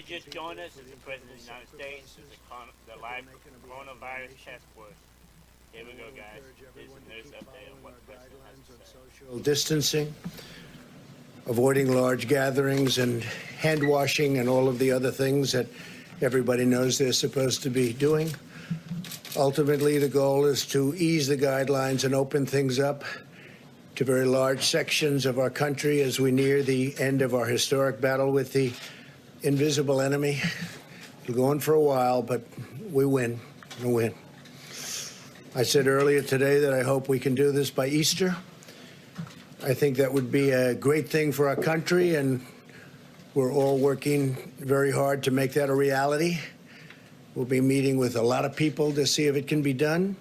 just joined us is the President of the United States, is the live coronavirus task force. Here we go, guys. This is the newest update on what the President has to say. Social distancing, avoiding large gatherings, and hand washing, and all of the other things that everybody knows they're supposed to be doing. Ultimately, the goal is to ease the guidelines and open things up to very large sections of our country as we near the end of our historic battle with the invisible enemy. It'll go on for a while, but we win. We'll win. I said earlier today that I hope we can do this by Easter. I think that would be a great thing for our country, and we're all working very hard to make that a reality. We'll be meeting with a lot of people to see if it can be done.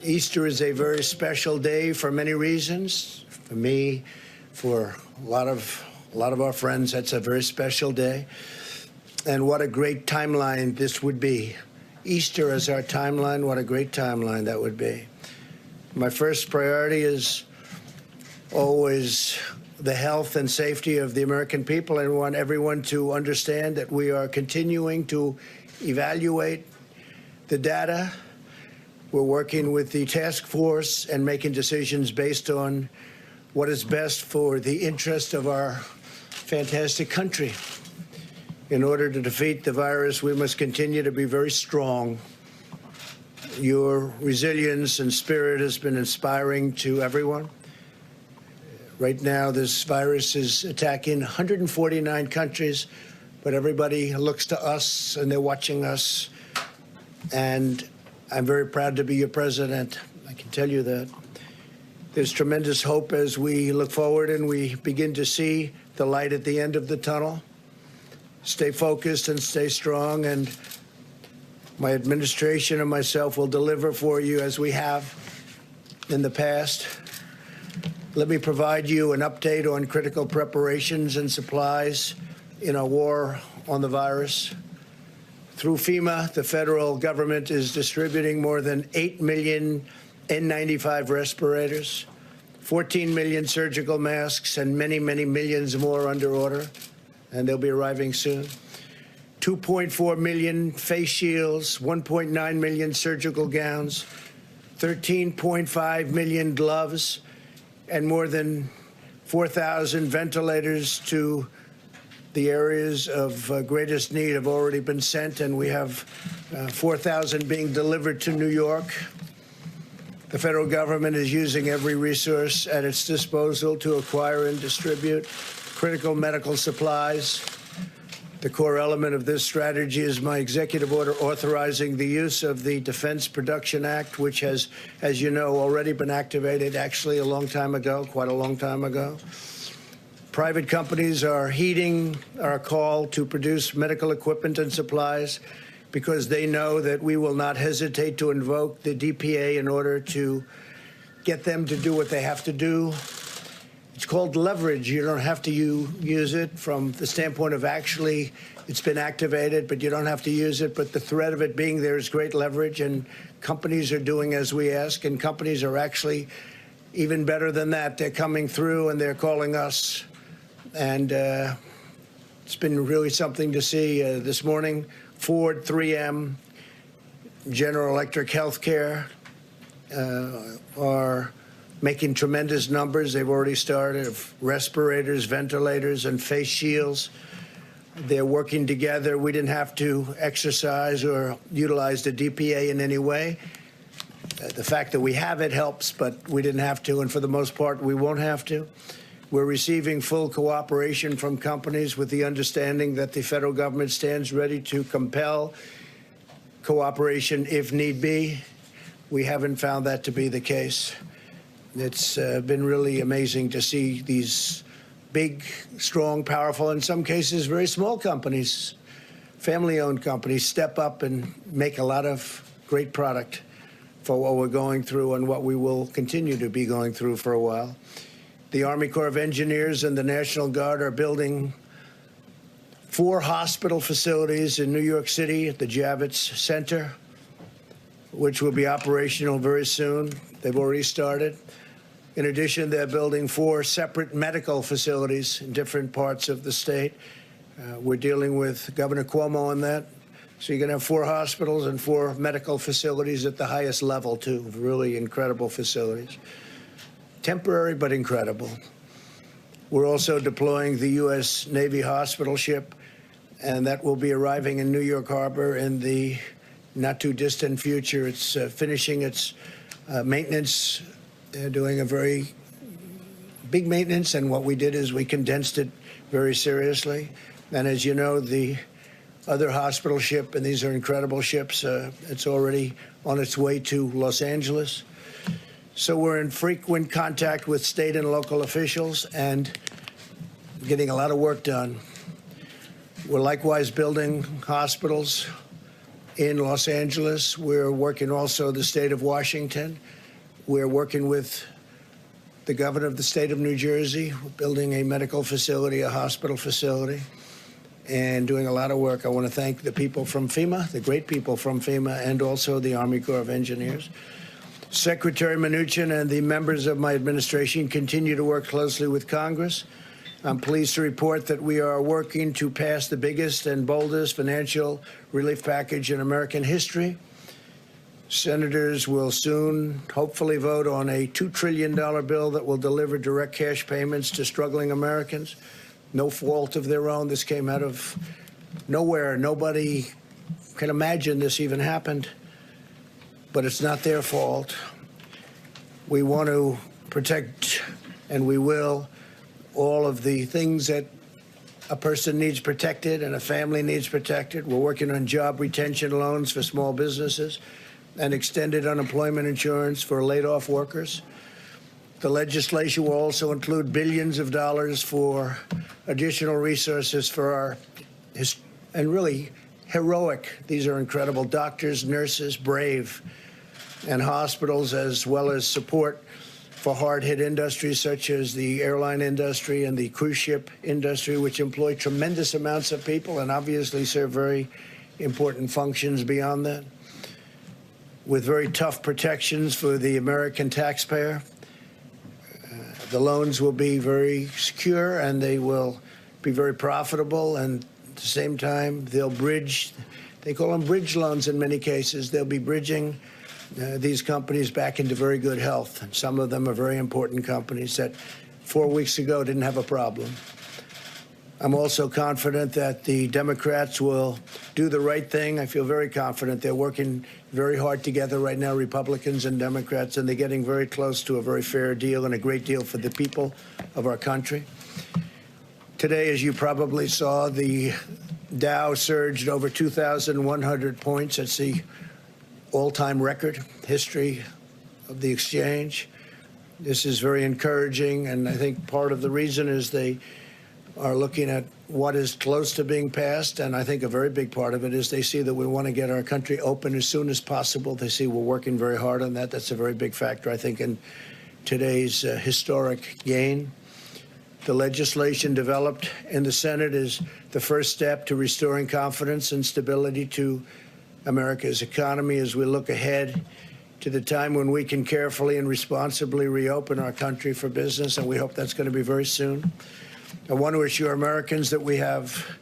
Easter is a very special day for many reasons. For me, for a lot of our friends, that's a very special day. And what a great timeline this would be. Easter as our timeline, what a great timeline that would be. My first priority is always the health and safety of the American people. I want everyone to understand that we are continuing to evaluate the data. We're working with the task force and making decisions based on what is best for the interest of our fantastic country. In order to defeat the virus, we must continue to be very strong. Your resilience and spirit has been inspiring to everyone. Right now, this virus is attacking 149 countries, but everybody looks to us and they're watching us. And I'm very proud to be your president. I can tell you that. There's tremendous hope as we look forward and we begin to see the light at the end of the tunnel. Stay focused and stay strong, and my administration and myself will deliver for you as we have in the past. Let me provide you an update on critical preparations and supplies in our war on the virus. Through FEMA, the federal government is distributing more than 8 million N95 respirators, 14 million surgical masks, and many, many millions more under order, and they'll be arriving soon. 2.4 million face shields, 1.9 million surgical gowns, 13.5 million gloves, and more than 4,000 ventilators to the areas of greatest need have already been sent, and we have 4,000 being delivered to New York. The federal government is using every resource at its disposal to acquire and distribute critical medical supplies. The core element of this strategy is my executive order authorizing the use of the Defense Production Act, which has, as you know, already been activated actually a long time ago, quite a long time ago. Private companies are heeding our call to produce medical equipment and supplies because they know that we will not hesitate to invoke the DPA in order to get them to do what they have to do. It's called leverage. You don't have to use it from the standpoint of actually it's been activated, but you don't have to use it. But the threat of it being there is great leverage, and companies are doing as we ask, and companies are actually even better than that. They're coming through and they're calling us. And it's been really something to see. This morning, Ford, 3M, General Electric Healthcare are making tremendous numbers. They've already started of respirators, ventilators, and face shields. They're working together. We didn't have to exercise or utilize the DPA in any way. The fact that we have it helps, but we didn't have to, and for the most part, we won't have to. We're receiving full cooperation from companies with the understanding that the federal government stands ready to compel cooperation if need be. We haven't found that to be the case. It's been really amazing to see these big, strong, powerful, in some cases very small companies, family-owned companies, step up and make a lot of great product for what we're going through and what we will continue to be going through for a while. The Army Corps of Engineers and the National Guard are building 4 hospital facilities in New York City at the Javits Center, which will be operational very soon. They've already started. In addition, they're building 4 separate medical facilities in different parts of the state. We're dealing with Governor Cuomo on that. So you're going to have 4 hospitals and 4 medical facilities at the highest level, too. Really incredible facilities. Temporary, but incredible. We're also deploying the U.S. Navy hospital ship, and that will be arriving in New York Harbor in the not-too-distant future. It's finishing its maintenance, doing a very big maintenance, and what we did is we condensed it very seriously. And as you know, the other hospital ship, and these are incredible ships, it's already on its way to Los Angeles. So we're in frequent contact with state and local officials and getting a lot of work done. We're likewise building hospitals in Los Angeles. We're working also the state of Washington. We're working with the governor of the state of New Jersey. We're building a medical facility, a hospital facility, and doing a lot of work. I want to thank the people from FEMA, the great people from FEMA, and also the Army Corps of Engineers. Secretary Mnuchin and the members of my administration continue to work closely with Congress. I'm pleased to report that we are working to pass the biggest and boldest financial relief package in American history. Senators will soon hopefully vote on a $2 trillion bill that will deliver direct cash payments to struggling Americans. No fault of their own. This came out of nowhere. Nobody can imagine this even happened, but it's not their fault. We want to protect, and we will, all of the things that a person needs protected and a family needs protected. We're working on job retention loans for small businesses and extended unemployment insurance for laid-off workers. The legislation will also include billions of dollars for additional resources for our, and really heroic, these are incredible, doctors, nurses, brave, and hospitals, as well as support for hard-hit industries such as the airline industry and the cruise ship industry, which employ tremendous amounts of people and obviously serve very important functions beyond that, with very tough protections for the American taxpayer. The loans will be very secure and they will be very profitable, and at the same time they'll bridge, they call them bridge loans in many cases. They'll be bridging these companies back into very good health. And some of them are very important companies that 4 weeks ago didn't have a problem. I'm also confident that the Democrats will do the right thing. I feel very confident. They're working very hard together right now, Republicans and Democrats, and they're getting very close to a very fair deal and a great deal for the people of our country. Today, as you probably saw, the Dow surged over 2,100 points. That's the all-time record history of the exchange. This is very encouraging, and I think part of the reason is they are looking at what is close to being passed, and I think a very big part of it is they see that we want to get our country open as soon as possible. They see we're working very hard on that. That's a very big factor, I think, in today's historic gain. The legislation developed in the Senate is the first step to restoring confidence and stability to America's economy as we look ahead to the time when we can carefully and responsibly reopen our country for business, and we hope that's going to be very soon. I want to assure Americans that we have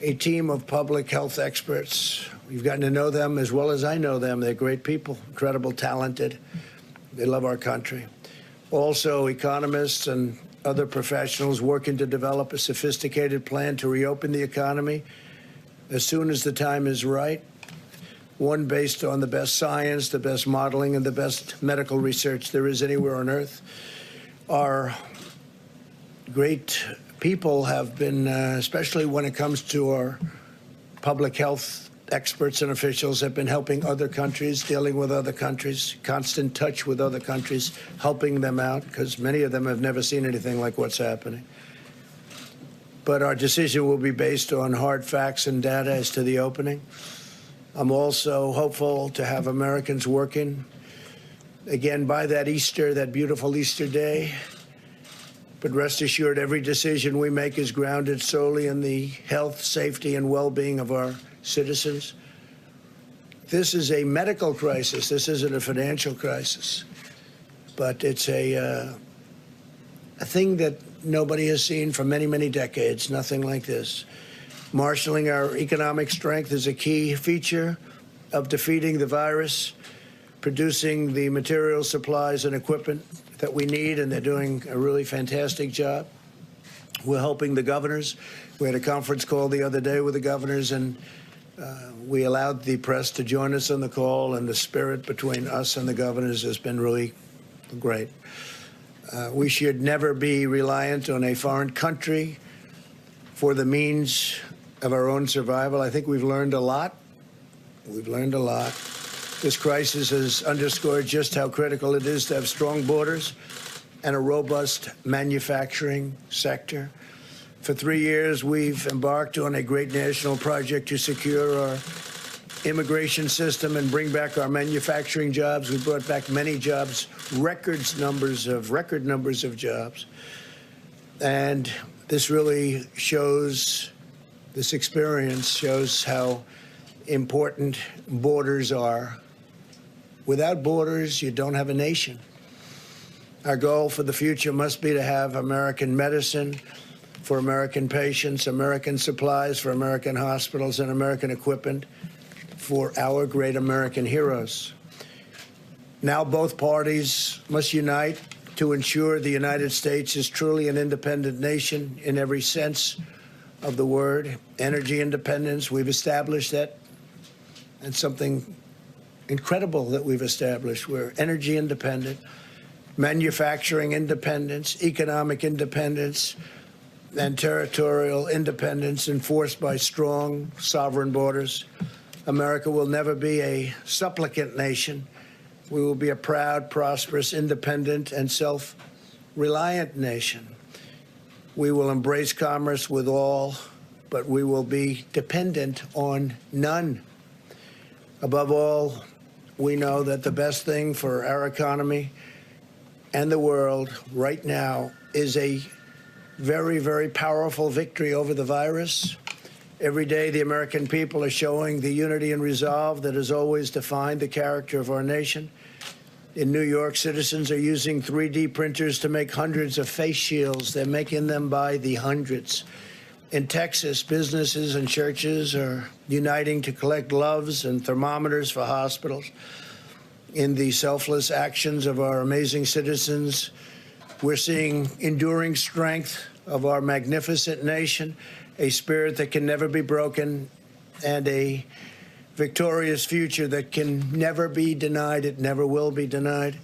a team of public health experts. We've gotten to know them as well as I know them. They're great people, incredible, talented. They love our country. Also, economists and other professionals working to develop a sophisticated plan to reopen the economy as soon as the time is right. One based on the best science, the best modeling, and the best medical research there is anywhere on Earth. Our great people have been, especially when it comes to our public health experts and officials, have been helping other countries, dealing with other countries, constant touch with other countries, helping them out, because many of them have never seen anything like what's happening. But our decision will be based on hard facts and data as to the opening. I'm also hopeful to have Americans working again by that Easter, that beautiful Easter day. But rest assured, every decision we make is grounded solely in the health, safety, and well-being of our citizens. This is a medical crisis. This isn't a financial crisis. But it's a thing that nobody has seen for many, many decades, nothing like this. Marshaling our economic strength is a key feature of defeating the virus, producing the materials, supplies, and equipment that we need, and they're doing a really fantastic job. We're helping the governors. We had a conference call the other day with the governors, and we allowed the press to join us on the call, and the spirit between us and the governors has been really great. We should never be reliant on a foreign country for the means of our own survival. I think we've learned a lot. We've learned a lot. This crisis has underscored just how critical it is to have strong borders and a robust manufacturing sector. For 3 years, we've embarked on a great national project to secure our immigration system and bring back our manufacturing jobs. We brought back many jobs, record numbers of jobs. And this really shows, this experience shows how important borders are. Without borders, you don't have a nation. Our goal for the future must be to have American medicine for American patients, American supplies for American hospitals, and American equipment for our great American heroes. Now both parties must unite to ensure the United States is truly an independent nation in every sense of the word. Energy independence, we've established that. And something incredible that we've established. We're energy independent, manufacturing independence, economic independence, and territorial independence enforced by strong sovereign borders. America will never be a supplicant nation. We will be a proud, prosperous, independent, and self-reliant nation. We will embrace commerce with all, but we will be dependent on none. Above all, we know that the best thing for our economy and the world right now is a very, very powerful victory over the virus. Every day, the American people are showing the unity and resolve that has always defined the character of our nation. In New York, citizens are using 3D printers to make hundreds of face shields. They're making them by the hundreds. In Texas, businesses and churches are uniting to collect gloves and thermometers for hospitals. In the selfless actions of our amazing citizens, we're seeing enduring strength of our magnificent nation, a spirit that can never be broken, and a victorious future that can never be denied. It never will be denied.